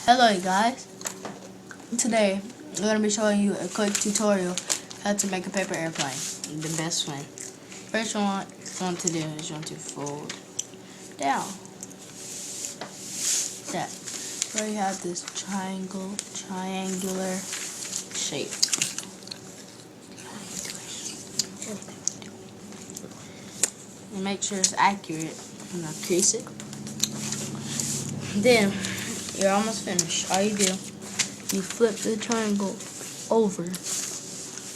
Hello guys, today I'm going to be showing you a quick tutorial how to make a paper airplane the best way. First you want to do is you want to fold down that where you have this triangular shape. And make sure it's accurate and I'll crease it. Then you're almost finished. All you do, you flip the triangle over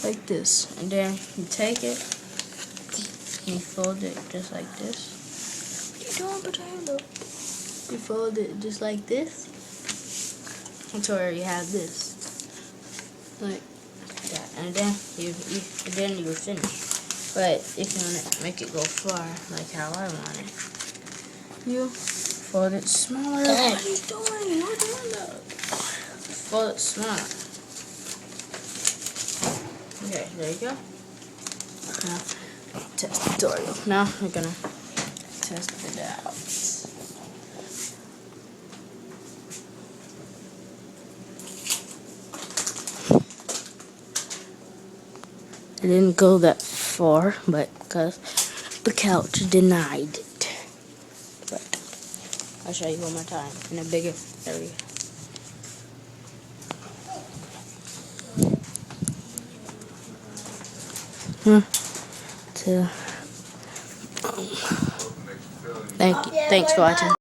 like this, and then you take it and you fold it just like this. What are you doing, potato? You fold it just like this until you have this, like that, and then you're finished. But if you want to make it go far, like how I want it, you fold it smaller. What are you doing? You're doing that. Fold it smaller. Okay, there you go. Now, test tutorial. Now we're gonna test it out. I didn't go that far, but because the couch denied it. But I'll show you one more time in a bigger area. Thanks for watching.